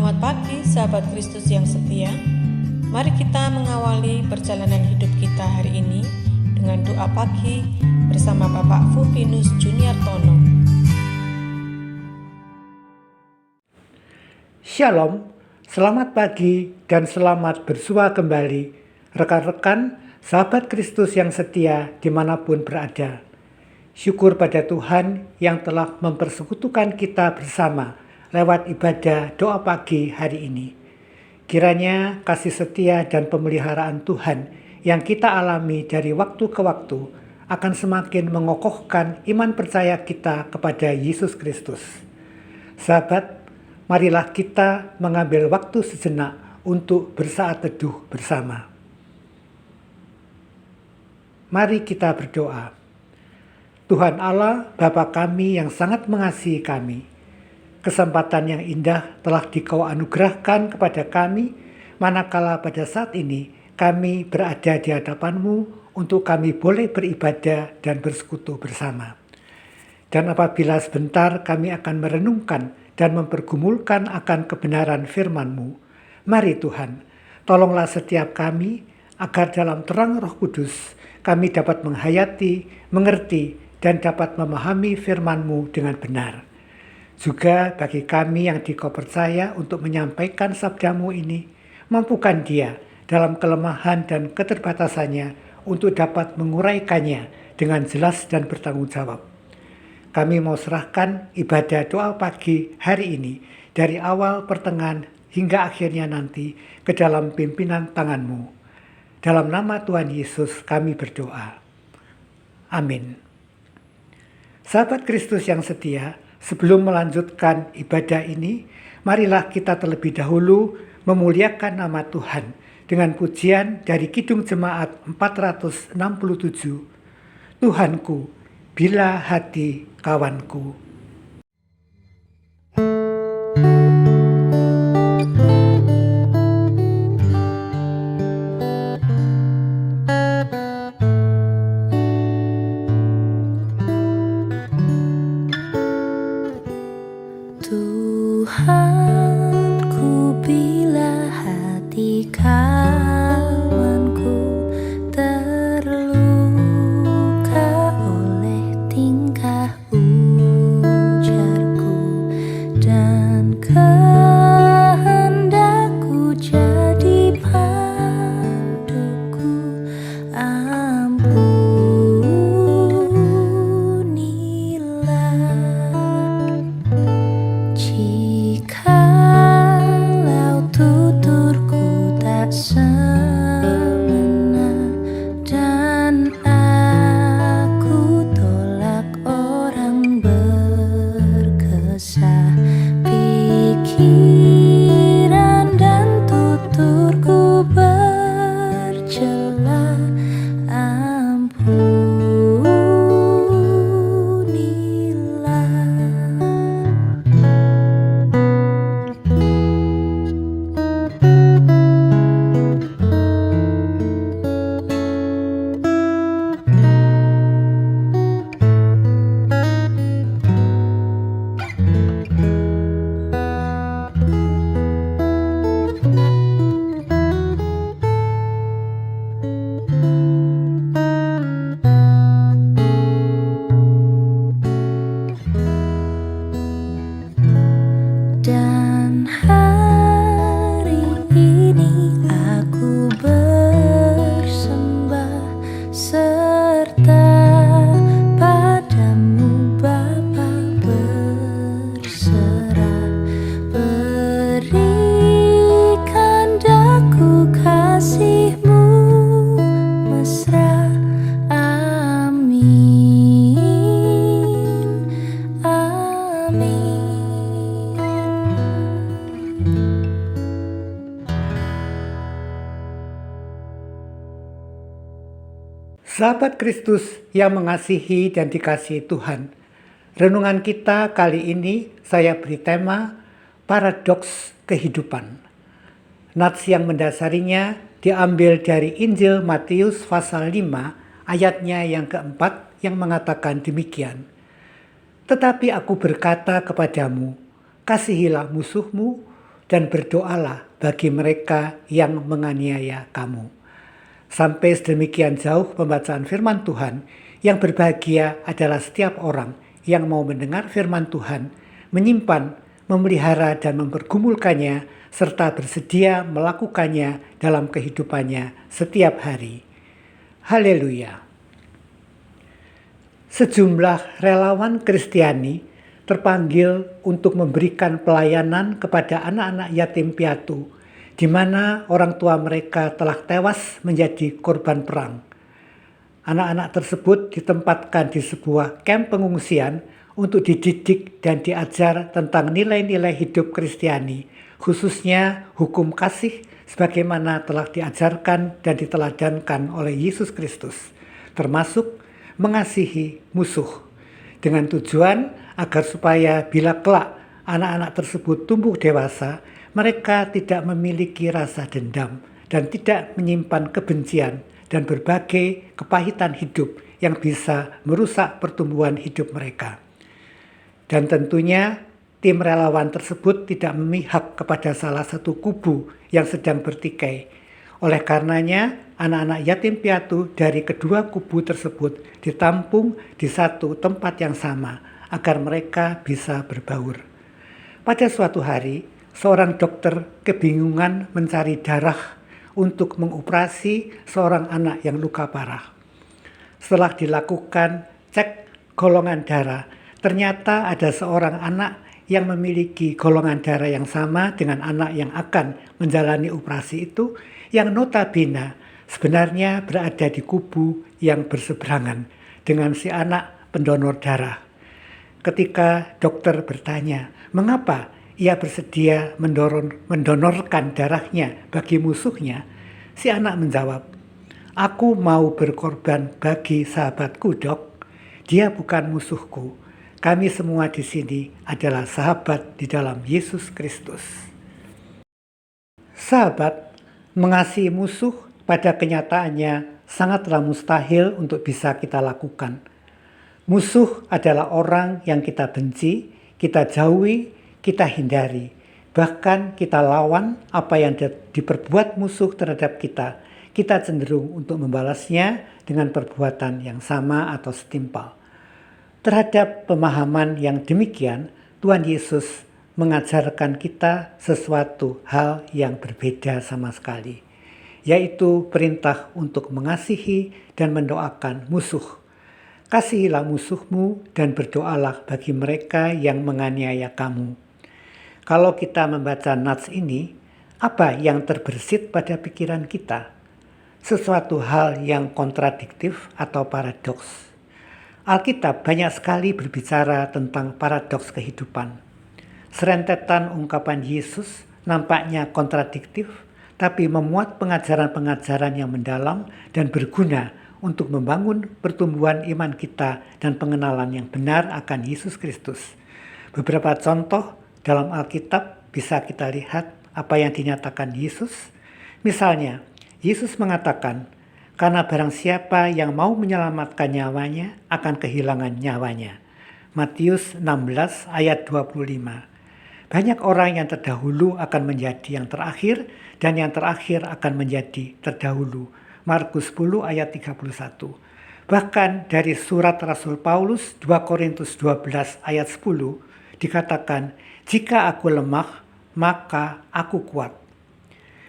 Selamat pagi sahabat Kristus yang setia. Mari kita mengawali perjalanan hidup kita hari ini dengan doa pagi bersama Bapak Fulvinus Juniartono. Shalom, selamat pagi dan selamat bersua kembali rekan-rekan sahabat Kristus yang setia dimanapun berada. Syukur pada Tuhan yang telah mempersekutukan kita bersama lewat ibadah doa pagi hari ini. Kiranya kasih setia dan pemeliharaan Tuhan yang kita alami dari waktu ke waktu akan semakin mengokohkan iman percaya kita kepada Yesus Kristus. Sahabat, marilah kita mengambil waktu sejenak untuk bersaat teduh bersama. Mari kita berdoa. Tuhan Allah, Bapa kami yang sangat mengasihi kami, kesempatan yang indah telah Dikau anugerahkan kepada kami, manakala pada saat ini kami berada di hadapan-Mu untuk kami boleh beribadah dan bersekutu bersama. Dan apabila sebentar kami akan merenungkan dan mempergumulkan akan kebenaran firman-Mu, mari Tuhan, tolonglah setiap kami agar dalam terang Roh Kudus kami dapat menghayati, mengerti, dan dapat memahami firman-Mu dengan benar. Juga bagi kami yang Dikau percaya untuk menyampaikan sabda-Mu ini, mampukan dia dalam kelemahan dan keterbatasannya untuk dapat menguraikannya dengan jelas dan bertanggung jawab. Kami mau serahkan ibadah doa pagi hari ini dari awal, pertengahan, hingga akhirnya nanti ke dalam pimpinan tangan-Mu. Dalam nama Tuhan Yesus kami berdoa. Amin. Sahabat Kristus yang setia, sebelum melanjutkan ibadah ini, marilah kita terlebih dahulu memuliakan nama Tuhan dengan pujian dari Kidung Jemaat 467, Tuhanku, bila hati kawanku. Tuhanku, bila hati kawanku terluka oleh tingkah ujarku dan kehendakku jadi paduku, jikalau tuturku tak semena dan aku tolak orang berkesah, pikiran dan tuturku bercela, dan hari ini aku bersembah serta padamu Bapa berserah, berikan daku kasih-Mu mesra. Amin, amin. Sahabat Kristus yang mengasihi dan dikasihi Tuhan, renungan kita kali ini saya beri tema paradoks kehidupan. Nats yang mendasarinya diambil dari Injil Matius pasal 5 ayatnya yang keempat yang mengatakan demikian. Tetapi aku berkata kepadamu, kasihilah musuhmu, dan berdoalah bagi mereka yang menganiaya kamu. Sampai sedemikian jauh pembacaan firman Tuhan, yang berbahagia adalah setiap orang yang mau mendengar firman Tuhan, menyimpan, memelihara dan mempergumulkannya, serta bersedia melakukannya dalam kehidupannya setiap hari. Haleluya. Sejumlah relawan Kristiani terpanggil untuk memberikan pelayanan kepada anak-anak yatim piatu, di mana orang tua mereka telah tewas menjadi korban perang. Anak-anak tersebut ditempatkan di sebuah kamp pengungsian untuk dididik dan diajar tentang nilai-nilai hidup Kristiani, khususnya hukum kasih sebagaimana telah diajarkan dan diteladankan oleh Yesus Kristus, termasuk mengasihi musuh, dengan tujuan agar supaya bila kelak anak-anak tersebut tumbuh dewasa, mereka tidak memiliki rasa dendam dan tidak menyimpan kebencian dan berbagai kepahitan hidup yang bisa merusak pertumbuhan hidup mereka. Dan tentunya tim relawan tersebut tidak memihak kepada salah satu kubu yang sedang bertikai. Oleh karenanya, anak-anak yatim piatu dari kedua kubu tersebut ditampung di satu tempat yang sama agar mereka bisa berbaur. Pada suatu hari, seorang dokter kebingungan mencari darah untuk mengoperasi seorang anak yang luka parah. Setelah dilakukan cek golongan darah, ternyata ada seorang anak yang memiliki golongan darah yang sama dengan anak yang akan menjalani operasi itu, yang notabene sebenarnya berada di kubu yang berseberangan dengan si anak pendonor darah. Ketika dokter bertanya, mengapa ia bersedia mendonorkan darahnya bagi musuhnya, si anak menjawab, "Aku mau berkorban bagi sahabatku, Dok. Dia bukan musuhku. Kami semua di sini adalah sahabat di dalam Yesus Kristus." Sahabat, mengasihi musuh pada kenyataannya sangatlah mustahil untuk bisa kita lakukan. Musuh adalah orang yang kita benci, kita jauhi, kita hindari, bahkan kita lawan apa yang diperbuat musuh terhadap kita. Kita cenderung untuk membalasnya dengan perbuatan yang sama atau setimpal. Terhadap pemahaman yang demikian, Tuhan Yesus mengajarkan kita sesuatu hal yang berbeda sama sekali, yaitu perintah untuk mengasihi dan mendoakan musuh. Kasihilah musuhmu dan berdoalah bagi mereka yang menganiaya kamu. Kalau kita membaca nats ini, apa yang terbersit pada pikiran kita? Sesuatu hal yang kontradiktif atau paradoks. Alkitab banyak sekali berbicara tentang paradoks kehidupan. Serentetan ungkapan Yesus nampaknya kontradiktif, tapi memuat pengajaran-pengajaran yang mendalam dan berguna untuk membangun pertumbuhan iman kita dan pengenalan yang benar akan Yesus Kristus. Beberapa contoh dalam Alkitab bisa kita lihat apa yang dinyatakan Yesus. Misalnya, Yesus mengatakan, "Karena barang siapa yang mau menyelamatkan nyawanya akan kehilangan nyawanya." Matius 16 ayat 25. Banyak orang yang terdahulu akan menjadi yang terakhir, dan yang terakhir akan menjadi terdahulu. Markus 10 ayat 31. Bahkan dari surat Rasul Paulus 2 Korintus 12 ayat 10 dikatakan, "Jika aku lemah, maka aku kuat."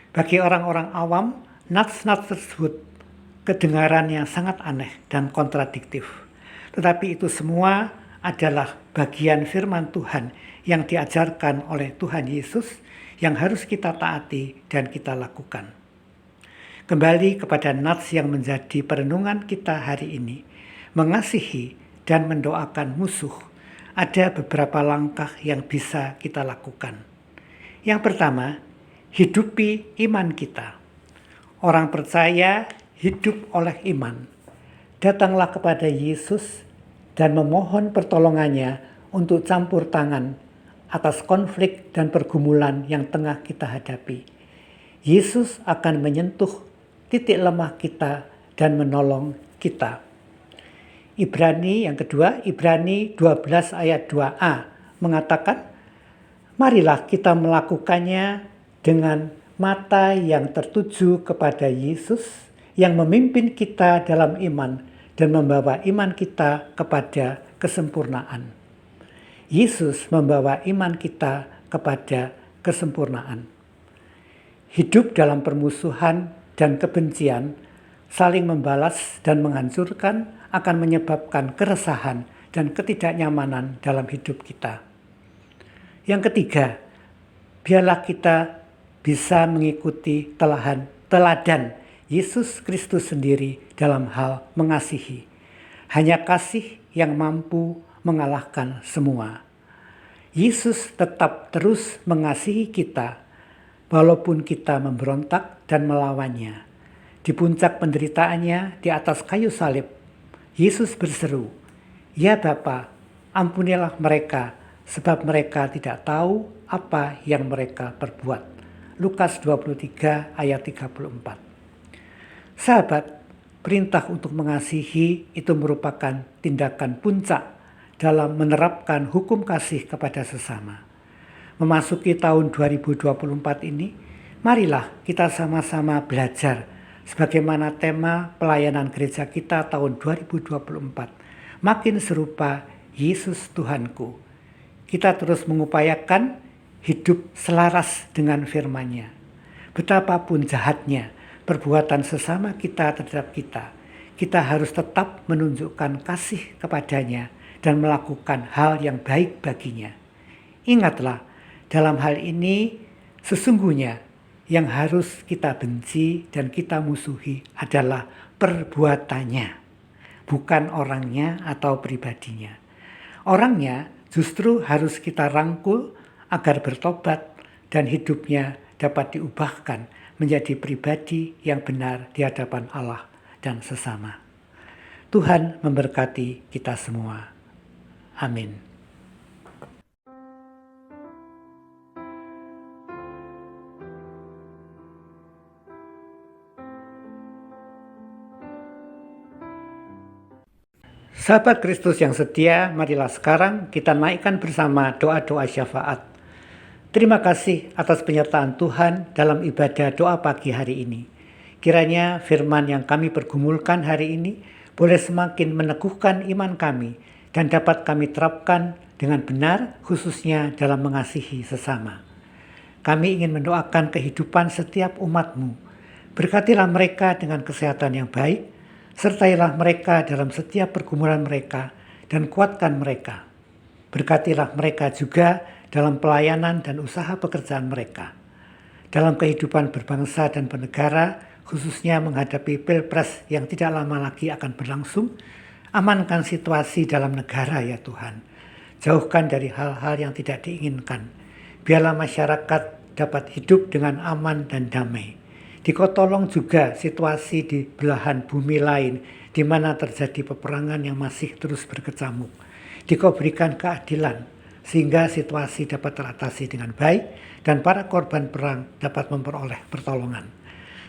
Bagi orang-orang awam, nats-nats tersebut kedengarannya sangat aneh dan kontradiktif. Tetapi itu semua adalah bagian firman Tuhan yang diajarkan oleh Tuhan Yesus yang harus kita taati dan kita lakukan. Kembali kepada nats yang menjadi perenungan kita hari ini, mengasihi dan mendoakan musuh. Ada beberapa langkah yang bisa kita lakukan. Yang pertama, hidupi iman kita. Orang percaya hidup oleh iman. Datanglah kepada Yesus dan memohon pertolongannya untuk campur tangan atas konflik dan pergumulan yang tengah kita hadapi. Yesus akan menyentuh titik lemah kita dan menolong kita. Ibrani yang kedua, Ibrani 12 ayat 2a mengatakan, Marilah kita melakukannya dengan mata yang tertuju kepada Yesus yang memimpin kita dalam iman dan membawa iman kita kepada kesempurnaan. Yesus membawa iman kita kepada kesempurnaan. Hidup dalam permusuhan dan kebencian, saling membalas dan menghancurkan akan menyebabkan keresahan dan ketidaknyamanan dalam hidup kita. Yang ketiga, biarlah kita bisa mengikuti teladan Yesus Kristus sendiri dalam hal mengasihi. Hanya kasih yang mampu mengalahkan semua. Yesus tetap terus mengasihi kita walaupun kita memberontak dan melawannya. Di puncak penderitaannya di atas kayu salib, Yesus berseru, "Ya Bapa, ampunilah mereka, sebab mereka tidak tahu apa yang mereka perbuat." Lukas 23 ayat 34. Sahabat, perintah untuk mengasihi itu merupakan tindakan puncak dalam menerapkan hukum kasih kepada sesama. Memasuki tahun 2024 ini, marilah kita sama-sama belajar sebagaimana tema pelayanan gereja kita tahun 2024, makin serupa Yesus Tuhanku. Kita terus mengupayakan hidup selaras dengan firman-Nya. Betapapun jahatnya perbuatan sesama kita terhadap kita, kita harus tetap menunjukkan kasih kepadanya dan melakukan hal yang baik baginya. Ingatlah, dalam hal ini sesungguhnya yang harus kita benci dan kita musuhi adalah perbuatannya, bukan orangnya atau pribadinya. Orangnya justru harus kita rangkul agar bertobat dan hidupnya dapat diubahkan menjadi pribadi yang benar di hadapan Allah dan sesama. Tuhan memberkati kita semua. Amin. Sahabat Kristus yang setia, marilah sekarang kita naikkan bersama doa-doa syafaat. Terima kasih atas penyertaan Tuhan dalam ibadah doa pagi hari ini. Kiranya firman yang kami pergumulkan hari ini boleh semakin meneguhkan iman kami dan dapat kami terapkan dengan benar, khususnya dalam mengasihi sesama. Kami ingin mendoakan kehidupan setiap umat-Mu. Berkatilah mereka dengan kesehatan yang baik, sertailah mereka dalam setiap pergumulan mereka dan kuatkan mereka. Berkatilah mereka juga dalam pelayanan dan usaha pekerjaan mereka. Dalam kehidupan berbangsa dan bernegara, khususnya menghadapi pilpres yang tidak lama lagi akan berlangsung, amankan situasi dalam negara ya Tuhan. Jauhkan dari hal-hal yang tidak diinginkan. Biarlah masyarakat dapat hidup dengan aman dan damai. Dikau tolong juga situasi di belahan bumi lain di mana terjadi peperangan yang masih terus berkecamuk. Dikau berikan keadilan sehingga situasi dapat teratasi dengan baik dan para korban perang dapat memperoleh pertolongan.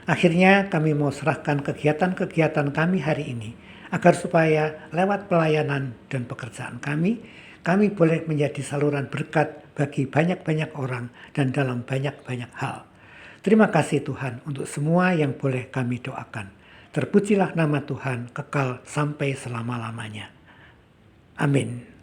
Akhirnya kami mau serahkan kegiatan-kegiatan kami hari ini agar supaya lewat pelayanan dan pekerjaan kami boleh menjadi saluran berkat bagi banyak-banyak orang dan dalam banyak-banyak hal. Terima kasih Tuhan untuk semua yang boleh kami doakan. Terpujilah nama Tuhan kekal sampai selama-lamanya. Amin.